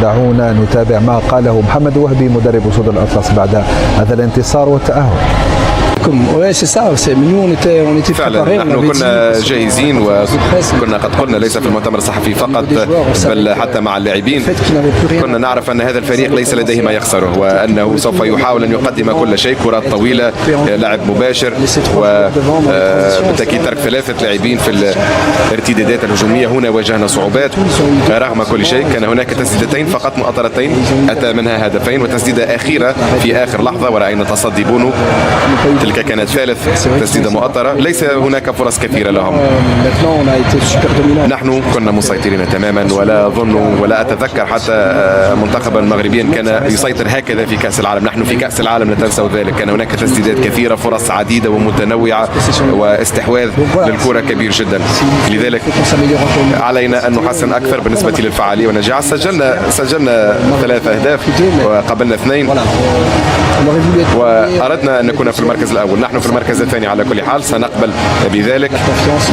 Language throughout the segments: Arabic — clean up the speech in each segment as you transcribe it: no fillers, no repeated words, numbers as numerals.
دعونا نتابع ما قاله محمد وهبي مدرب أسود الأطلس بعد هذا الانتصار والتأهل. فعلا نحن كنا جاهزين وكنا قد قلنا ليس في المؤتمر الصحفي فقط بل حتى مع اللاعبين كنا نعرف أن هذا الفريق ليس لديه ما يخسره وأنه سوف يحاول أن يقدم كل شيء، كرات طويلة، لعب مباشر، وبالتأكيد ترك 3 لاعبين في الارتدادات الهجومية. هنا واجهنا صعوبات رغم كل شيء. كان هناك تسديدتين فقط مؤطرتين أتى منها هدفين وتسديدة أخيرة في آخر لحظة ورأينا تصدي بونو، تلك كانت ثالث تسديدة مؤطرة. ليس هناك فرص كثيرة لهم. نحن كنا مسيطرين تماما ولا أظن ولا أتذكر حتى منتخبا مغربيا كان يسيطر هكذا في كأس العالم. نحن في كأس العالم لا تنسوا ذلك. كان هناك تسديدات كثيرة، فرص عديدة ومتنوعة، واستحواذ للكرة كبير جدا. لذلك علينا أن نحسن أكثر بالنسبة للفعالية والنجاح. سجلنا 3 أهداف وقبلنا 2 وأردنا أن نكون في المركز الأول. نحن في المركز الثاني على كل حال، سنقبل بذلك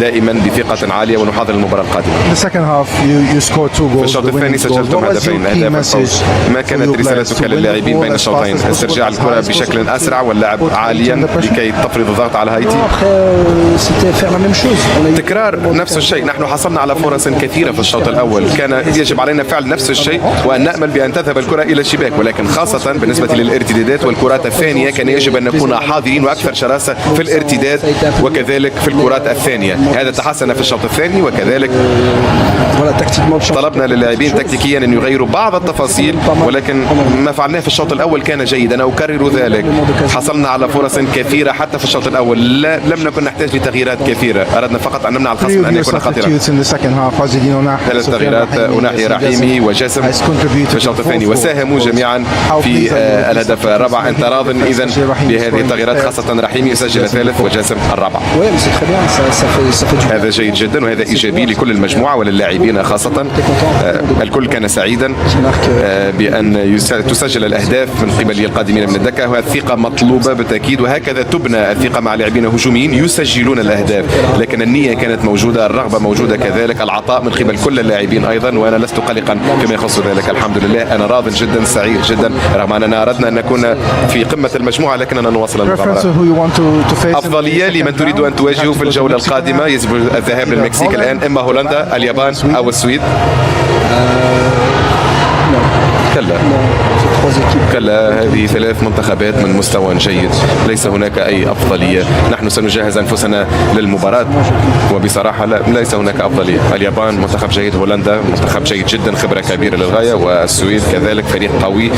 دائما بثقة عالية ونحاضر المباراة القادمة. في الشوط الثاني سجلتم هدفين، أهداف الفوز. ما كانت رسالتك للاعبين بين الشوطين؟ استرجاع الكرة بشكل أسرع واللعب عاليا لكي تفرض الضغط على هايتي؟ تكرار نفس الشيء. نحن حصلنا على فرص كثيرة في الشوط الأول، كان يجب علينا فعل نفس الشيء وأن نأمل بأن تذهب الكرة إلى الشباك، ولكن خاصة بالنسبة للارتدادات والكرات الثانية كان يجب أن نكون حاضرين وأكثر شراسة في الارتداد وكذلك في الكرات الثانية. هذا تحسن في الشوط الثاني، وكذلك طلبنا للاعبين تكتيكيا أن يغيروا بعض التفاصيل، ولكن ما فعلناه في الشوط الأول كان جيدا. أنا أكرر ذلك، حصلنا على فرص كثيرة حتى في الشوط الأول. لم نكن نحتاج لتغييرات كثيرة، أردنا فقط أن نمنع الخصم أن يكون خطيرا. 3 تغييرات، أناحي رحيمي وجاسم في الشوط الثاني، وساهموا جميعا في الهدف الرابع. أنت راض إذن بهذه التغييرات، خاصة رحيمي يسجل الثالث وجاسم الرابع. هذا جيد جدا وهذا إيجابي لكل المجموعة وللاعبين خاصة. الكل كان سعيدا بأن تسجل الأهداف من قبل القادمين من الدكة، والثقة مطلوبة بالتأكيد، وهكذا تبنى الثقة مع لاعبين هجوميين يسجلون الأهداف. لكن النية كانت موجودة، الرغبة موجودة كذلك، العطاء من قبل كل اللاعبين أيضا، وأنا لست قلقا فيما يخص ذلك. الحمد لله أنا راض جدا سعيد جدا رغم أننا أردنا أن نكون في قمة المجموعة لكننا نواصل المغامرة. أفضلية لمن تريد أن تواجهه في الجولة القادمة؟ يجب الذهاب للمكسيك الآن، إما هولندا، اليابان أو السويد؟ كلا هذه 3 منتخبات من مستوى جيد، ليس هناك أي أفضلية. نحن سنجهز أنفسنا للمباراة وبصراحة ليس هناك أفضلية. اليابان منتخب جيد، هولندا منتخب جيد جدا، خبرة كبيرة للغاية، والسويد كذلك فريق قوي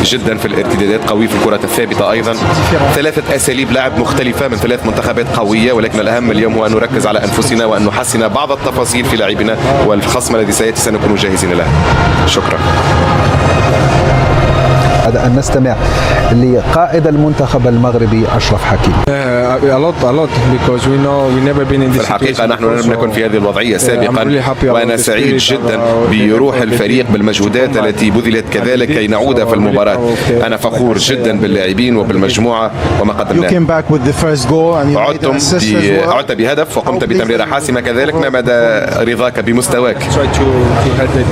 جدا في الارتدادات، قوي في الكرة الثابتة أيضا. 3 أساليب لعب مختلفة من 3 منتخبات قوية، ولكن الأهم اليوم هو أن نركز على أنفسنا وأن نحسن بعض التفاصيل في لاعبنا، والخصم الذي سيأتي سنكون جاهزين له. شكرا. أن نستمع لقائد المنتخب المغربي أشرف حكيم. في الحقيقة نحن لم نكن في هذه الوضعية سابقا، وأنا سعيد جدا بروح الفريق بالمجهودات التي بذلت كذلك كي نعود في المباراة. أنا فخور جدا باللاعبين وبالمجموعة وما قدمناه. عدت بهدف وقمت بتمريرة حاسمة كذلك. ما مدى رضاك بمستواك؟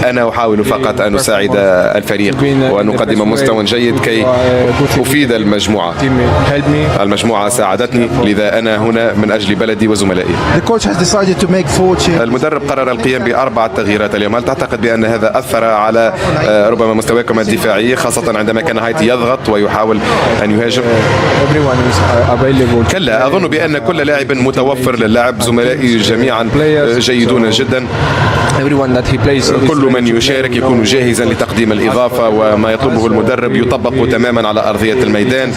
أنا أحاول فقط أن أساعد الفريق وأن نقدم مستوى جيد كي أفيد المجموعة. المجموعة ساعدتني، لذا أنا هنا من أجل بلدي وزملائي. المدرب قرر القيام ب4 تغييرات اليوم. هل تعتقد بأن هذا أثر على ربما مستواكم الدفاعي، خاصة عندما كان هايتي يضغط ويحاول أن يهاجم؟ كلا، أظن بأن كل لاعب متوفر للعب. زملائي جميعا جيدون جدا، كل من يشارك يكون جاهزا لتقديم الإضافة، وما يطلبه المدرب يطبق تماما على أرضية الميدان.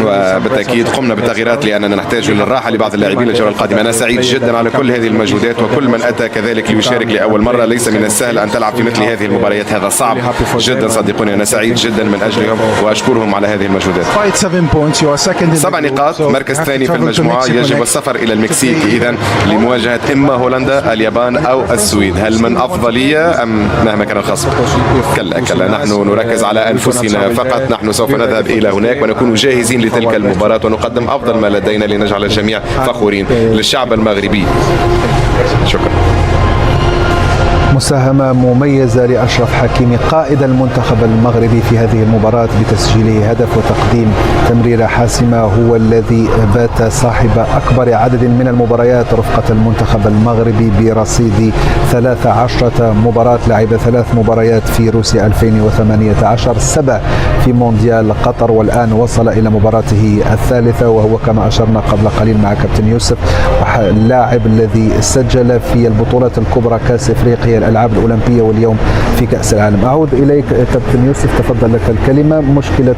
وبالتأكيد قمنا بالتغييرات لأننا نحتاج للراحة لبعض اللاعبين للجولة القادمة. أنا سعيد جدا على كل هذه المجهودات، وكل من أتى كذلك ليشارك لأول مرة. ليس من السهل أن تلعب في مثل هذه المباريات، هذا صعب جدا صديقوني. أنا سعيد جدا من أجلهم وأشكرهم على هذه المجهودات. 7 نقاط، مركز ثاني في المجموعة. يجب السفر إلى المكسيك إذن لمواجهة إما هولندا، اليابان أو السويد. هل من أفضلية أم مهما كان الخصم؟ كلا، نحن نركز على أنفسنا فقط. نحن سوف نذهب إلى هناك ونكون جاهزين لتلك المباراة ونقدم أفضل ما لدينا لنجعل الجميع فخورين. للشعب المغربي شكرا. مساهمة مميزة لأشرف حكيمي قائد المنتخب المغربي في هذه المباراة بتسجيله هدف وتقديم تمريرة حاسمة. هو الذي بات صاحب أكبر عدد من المباريات رفقة المنتخب المغربي برصيد 13 مباراة. لعب 3 مباريات في روسيا 2018، 7 في مونديال قطر، والآن وصل إلى مباراته الثالثة، وهو كما أشرنا قبل قليل مع كابتن يوسف اللاعب الذي سجل في البطولات الكبرى كأس إفريقيا، الألعاب الأولمبية، واليوم في كأس العالم. أعود إليك كابتن يوسف، تفضل لك الكلمة. مشكلة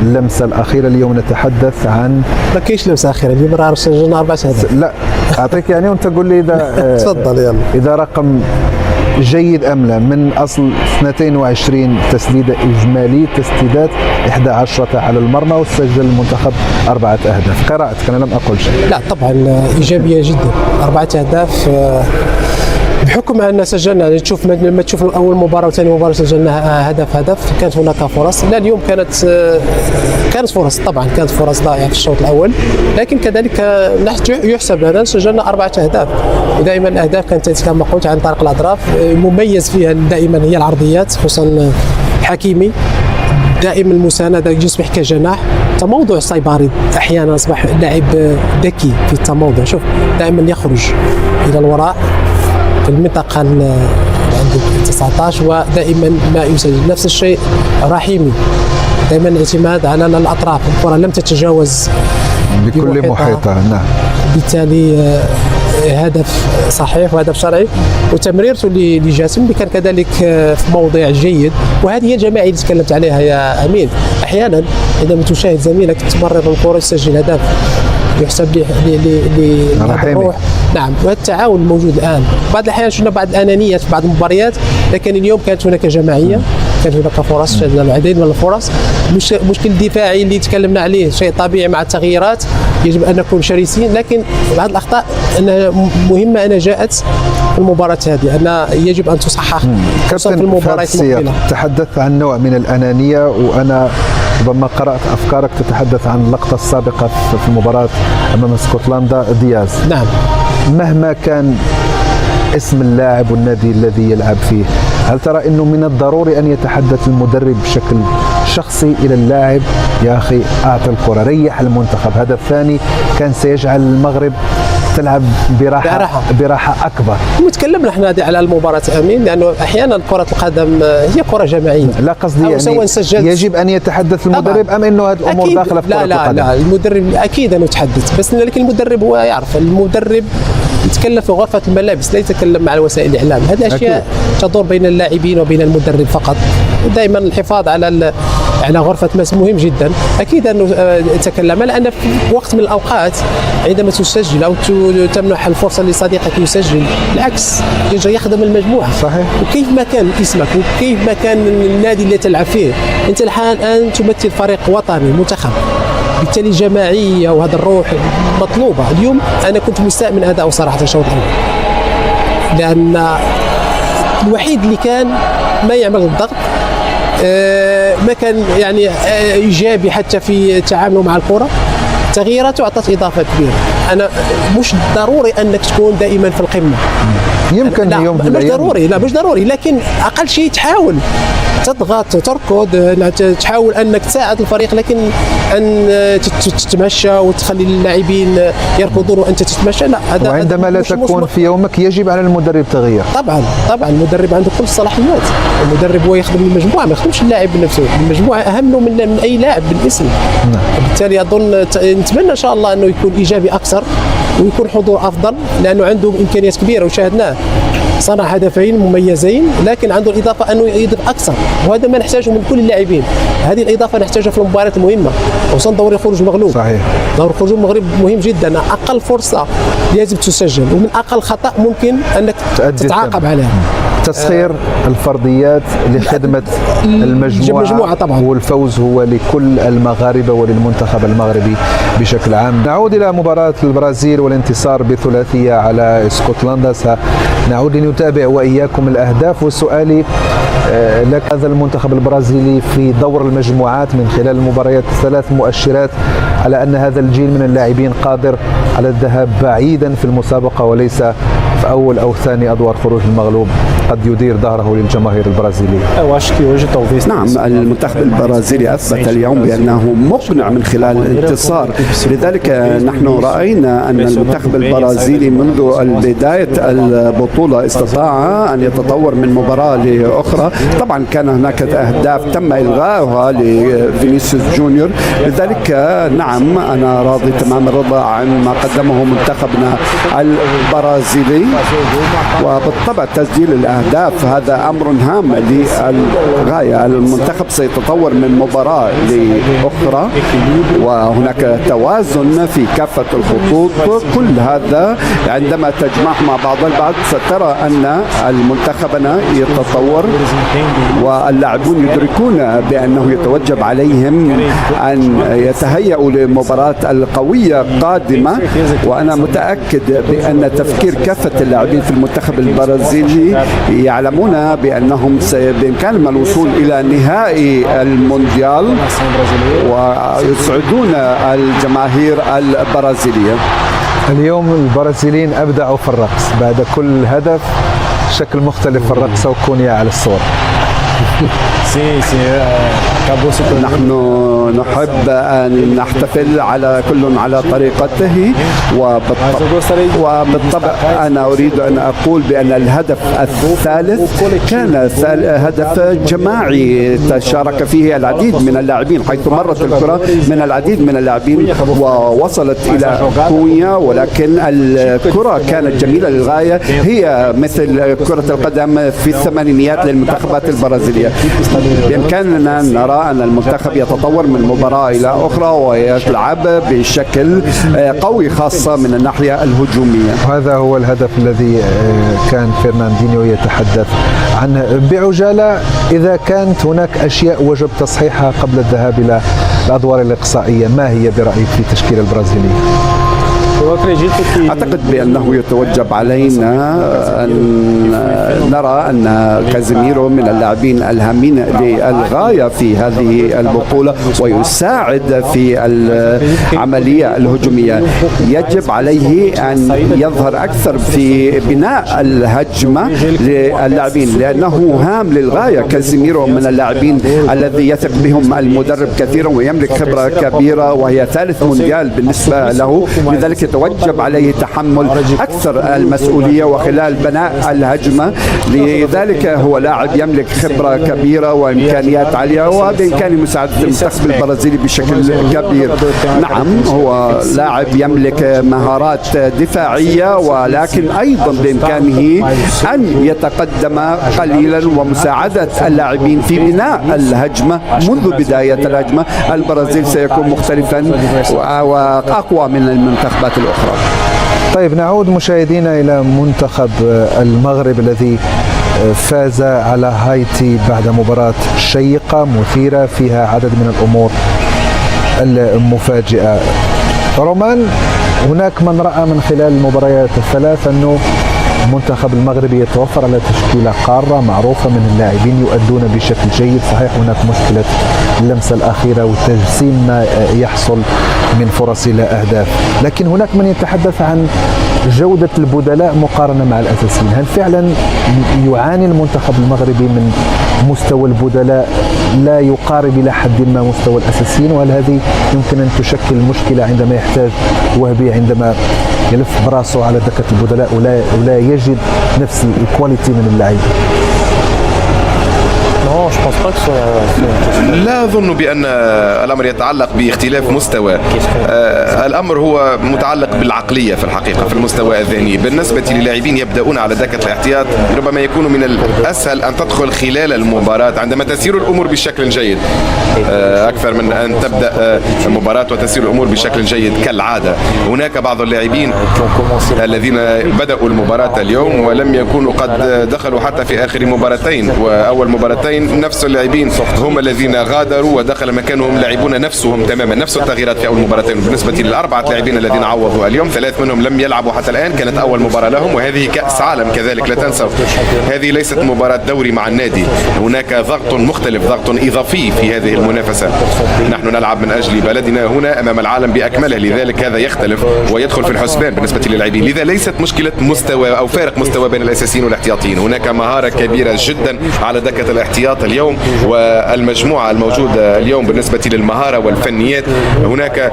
اللمسة الأخيرة اليوم نتحدث عن ما كاينش لمسة أخيرة اليوم، راه سجلنا 4 أهداف. لا أعطيك يعني وأنت قول لي إذا تفضل يلا. إذا رقم جيد أم لا. من أصل 22 تسديدة إجمالي تسديدات 11 على المرمى، وسجل المنتخب 4 أهداف. قراءتك، أنا لم أقل شيء. لا طبعا إيجابية جدا، 4 أهداف بحكم أن سجلنا. يعني تشوف لما تشوف أول مباراة وثاني مباراة سجلنا هدف، كانت هناك فرص. لا اليوم كانت فرص، طبعا كانت فرص ضائعة في الشوط الأول، لكن كذلك يحسب لنا سجلنا 4 أهداف. ودائما الأهداف كانت تأتي كما قلت عن طريق الأطراف، مميز فيها دائما هي العرضيات، خصوصا حكيمي دائما المساندة، يصبح كجناح. تموضع الصيباري أحيانا أصبح لاعب ذكي في التموضع، شوف دائما يخرج إلى الوراء في المنطقة عند 19، ودائما ما يسجل. نفس الشيء رحيمي، دائما الاعتماد على الأطراف، الكرة لم تتجاوز بكل محيطها. نعم، بالتالي هدف صحيح وهدف شرعي، وتمريرته لجاسم اللي كان كذلك في موضع جيد. وهذه هي الجماعية اللي تكلمت عليها يا أمين. أحيانا عندما تشاهد زميلك تمرر الكرة يسجل هدف، يحسب للروح. نعم، وهذا التعاون الموجود الآن. بعض الأحيان شفنا بعض الأنانيات في بعض المباريات، لكن اليوم كانت هناك جماعية، كانت هناك فرص، شاهدنا العديد من الفرص. المشكل الدفاعي اللي تكلمنا عليه شيء طبيعي مع التغييرات، يجب أن نكون شرسين، لكن بعض الأخطاء أنها مهمة أنها جاءت في المباراة هذه، أنها يجب أن تصحح خصوصا في المباريات المقبلة. تحدثت عن نوع من الأنانية، وأنا ربما قرأت أفكارك تتحدث عن اللقطة السابقة في المباراة أمام اسكتلندا، دياز. نعم، مهما كان اسم اللاعب والنادي الذي يلعب فيه، هل ترى أنه من الضروري أن يتحدث المدرب بشكل شخصي إلى اللاعب؟ يا أخي أعطي الكرة، ريح المنتخب. هذا الثاني كان سيجعل المغرب تلعب براحة أكبر. نتكلم نحن على المباراة أمين، لأنه أحيانا كرة القدم هي كرة جماعية. لا قصدي يعني يجب أن يتحدث المدرب أم أنه هذه الأمور داخلة في كرة القدم؟ لا المدرب أكيد أنه يتحدث، بس لكن المدرب هو يعرف. المدرب يتكلم في غرفة الملابس، لا يتكلم مع وسائل الإعلام. هذه أشياء تدور بين اللاعبين وبين المدرب فقط. دائما الحفاظ على غرفة مس مهم جدا. أكيد أنه يتكلم، لأن في وقت من الأوقات عندما تسجل أو تمنح الفرصة لصديقك يسجل، بالعكس يخدم المجموعة. صحيح. وكيف ما كان اسمك وكيف ما كان النادي اللي تلعب فيه، أنت الآن تمثل فريق وطني منتخب، بالتالي جماعية وهذا الروح مطلوبة. اليوم أنا كنت مستاء من أداء صراحة الشوط الأول، لأن الوحيد اللي كان ما يعمل الضغط، ما كان يعني إيجابي حتى في تعامله مع الكرة. تغييراته أعطت إضافة كبيرة. أنا مش ضروري أنك تكون دائما في القمة، يمكن يوم مش ضروري، لا مش ضروري، لكن أقل شيء تحاول تضغط، تركض، تحاول أنك تساعد الفريق، لكن أن تتمشى وتخلي اللاعبين يركضون وأنت تتمشى، لا. هذا وعندما لا تكون في يومك يجب على المدرب تغيير. طبعا المدرب عنده كل الصلاحيات. المدرب هو يخدم المجموعة، ما يخدمش اللاعب بنفسه. المجموعة أهم من أي لاعب بالاسم. بالتالي أظن نتمنى إن شاء الله أنه يكون إيجابي أكثر ويكون حضور أفضل، لأنه عنده إمكانيات كبيرة وشاهدناه. صنع هدفين مميزين، لكن عنده الإضافة أنه يضيف أكثر، وهذا ما نحتاجه من كل اللاعبين. هذه الإضافة نحتاجها في المباريات المهمة، خصوصا دوري خروج المغلوب. صحيح. دوري خروج المغرب مهم جدا. أقل فرصة لازم تسجل، ومن أقل خطأ ممكن أنك تتعاقب عليها. تسخير الفرديات لخدمة المجموعة طبعا، والفوز هو لكل المغاربة وللمنتخب المغربي بشكل عام. نعود إلى مباراة البرازيل والانتصار بثلاثية على اسكتلندا. سنعود لنتابع وإياكم الأهداف، وسؤالي لك، هذا المنتخب البرازيلي في دور المجموعات من خلال المباريات 3 مؤشرات على أن هذا الجيل من اللاعبين قادر على الذهاب بعيدا في المسابقة وليس في أول أو ثاني أدوار خروج المغلوب قد يدير ظهره للجماهير البرازيلية؟ نعم، المنتخب البرازيلي أثبت اليوم بأنه مقنع من خلال الانتصار. لذلك نحن رأينا أن المنتخب البرازيلي منذ بداية البطولة استطاع أن يتطور من مباراة لأخرى. طبعا كان هناك أهداف تم إلغاؤها لفينيسيوس جونيور. لذلك نعم، أنا راضي تمام الرضا عن ما قدمه منتخبنا البرازيلي، وبالطبع تسجيل الأهداف هذا أمر هام للغاية. المنتخب سيتطور من مباراة لأخرى وهناك توازن في كافة الخطوط. كل هذا عندما تجمع مع بعض البعض سترى أن المنتخبنا يتطور، واللاعبون يدركون بأنه يتوجب عليهم أن يتهيئوا لمباراة القوية قادمة. وأنا متأكد بأن تفكير كافة اللاعبين في المنتخب البرازيلي يعلمون بأنهم بإمكانهم الوصول إلى نهائي المونديال ويسعدون الجماهير البرازيلية. اليوم البرازيليين أبدعوا في الرقص، بعد كل هدف شكل مختلف في الرقص وكونيا على الصور. نحن نحب أن نحتفل على كل على طريقته، وبالطبع أنا أريد أن أقول بأن الهدف الثالث كان هدف جماعي تشارك فيه العديد من اللاعبين، حيث مرت الكرة من العديد من اللاعبين ووصلت إلى كونيا، ولكن الكرة كانت جميلة للغاية، هي مثل كرة القدم في الثمانينيات للمنتخبات البرازيلية. بإمكاننا نرى أن المنتخب يتطور من مباراة إلى أخرى ويلعب بشكل قوي خاصة من الناحية الهجومية. هذا هو الهدف الذي كان فرناندينيو يتحدث عنه. بعجالة، إذا كانت هناك أشياء وجب تصحيحها قبل الذهاب إلى الأدوار الإقصائية، ما هي برأيك في تشكيل البرازيلي؟ أعتقد بأنه يتوجب علينا أن نرى أن كازيميرو من اللاعبين الهامين للغاية في هذه البطولة ويساعد في العملية الهجومية. يجب عليه أن يظهر أكثر في بناء الهجمة للاعبين لأنه هام للغاية. كازيميرو من اللاعبين الذي يثق بهم المدرب كثيرا ويملك خبرة كبيرة وهي ثالث مونديال بالنسبة له، لذلك يتوجب عليه تحمل أكثر المسؤولية وخلال بناء الهجمة. لذلك هو لاعب يملك خبرة كبيرة وإمكانيات عالية وبإمكانه مساعدة المنتخب البرازيلي بشكل كبير. نعم، هو لاعب يملك مهارات دفاعية ولكن أيضا بإمكانه أن يتقدم قليلا ومساعدة اللاعبين في بناء الهجمة. منذ بداية الهجمة البرازيل سيكون مختلفا وأقوى من المنتخبات الأخرى. طيب، نعود مشاهدينا إلى منتخب المغرب الذي فاز على هايتي بعد مباراة شيقة مثيرة فيها عدد من الأمور المفاجئة. رومان، هناك من رأى من خلال المباريات الثلاث أنه المنتخب المغربي يتوفر على تشكيلة قارة معروفة من اللاعبين يؤدون بشكل جيد. صحيح هناك مشكلة اللمسة الأخيرة وتجسيم ما يحصل من فرص إلى أهداف، لكن هناك من يتحدث عن جودة البدلاء مقارنة مع الأساسيين. هل فعلا يعاني المنتخب المغربي من مستوى البدلاء لا يقارب إلى حد ما مستوى الأساسيين؟ وهل هذه يمكن أن تشكل مشكلة عندما يحتاج وهبي عندما يلف براسه على دكة البدلاء ولا يجد نفس الكواليتي من اللعيبة؟ لا أظن بأن الأمر يتعلق باختلاف مستوى. الأمر هو متعلق بالعقلية في الحقيقة، في المستوى الذهني. بالنسبة للاعبين يبدأون على دكة الاحتياط ربما يكون من الأسهل أن تدخل خلال المباراة عندما تسير الأمور بشكل جيد أكثر من أن تبدأ المباراة وتسير الأمور بشكل جيد كالعادة. هناك بعض اللاعبين الذين بدأوا المباراة اليوم ولم يكونوا قد دخلوا حتى في آخر مباراتين، وأول مباراتين نفس اللاعبين هم الذين غادروا ودخل مكانهم لاعبون نفسهم تماما، نفس التغييرات في أول مباراتين. بالنسبة للأربعة لاعبين الذين عوضوا اليوم 3 منهم لم يلعبوا حتى الآن، كانت أول مباراة لهم، وهذه كأس عالم كذلك لا تنسوا. هذه ليست مباراة دوري مع النادي، هناك ضغط مختلف، ضغط إضافي في هذه المنافسة. نحن نلعب من أجل بلدنا هنا أمام العالم بأكمله، لذلك هذا يختلف ويدخل في الحسبان بالنسبة للاعبين. لذا ليست مشكلة مستوى أو فارق مستوى بين الأساسيين والاحتياطيين، هناك مهارة كبيرة جدا على دكة الاحتياط اليوم، والمجموعة الموجودة اليوم بالنسبة للمهارة والفنيات هناك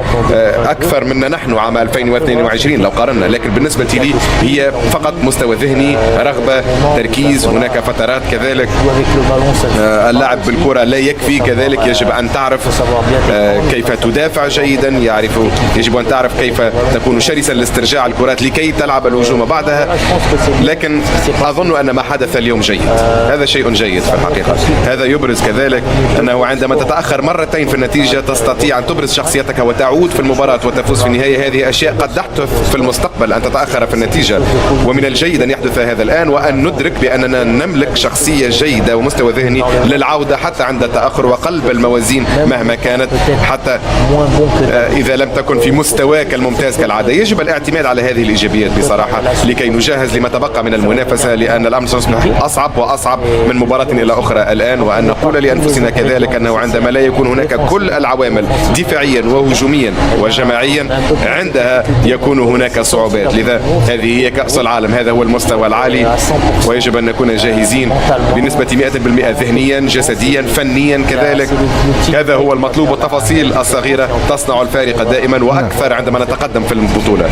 أكثر منا نحن عام 2022 لو قارنا، لكن بالنسبة لي هي فقط مستوى ذهني، رغبة، تركيز. هناك فترات كذلك اللعب بالكرة لا يكفي، كذلك يجب أن تعرف كيف تدافع جيدا، يجب أن تعرف كيف تكون شرسا لاسترجاع الكرات لكي تلعب الهجوم بعدها. لكن أظن أن ما حدث اليوم جيد، هذا شيء جيد في الحقيقة. هذا يبرز كذلك أنه عندما تتأخر مرتين في النتيجة تستطيع أن تبرز شخصيتك وتعود في المباراة وتفوز في النهاية. هذه أشياء قد تحدث في المستقبل أن تتأخر في النتيجة، ومن الجيد أن يحدث هذا الآن، وأن ندرك بأننا نملك شخصية جيدة ومستوى ذهني للعودة حتى عند التأخر وقلب الموازين مهما كانت، حتى إذا لم تكن في مستواك الممتاز كالعادة. يجب الاعتماد على هذه الإيجابيات بصراحة لكي نجهز لما تبقى من المنافسة، لأن الأمر سيصبح أصعب وأصعب من مباراة إلى أخرى الآن. وأن نقول لأنفسنا كذلك أنه عندما لا يكون هناك كل العوامل دفاعيا وهجوميا وجماعيا، عندها يكون هناك صعوبات. لذا هذه هي كأس العالم، هذا هو المستوى العالي، ويجب أن نكون جاهزين بنسبة 100% ذهنيا، جسديا، فنيا كذلك. هذا هو المطلوب، والتفاصيل الصغيرة تصنع الفارق دائما وأكثر عندما نتقدم في البطولة.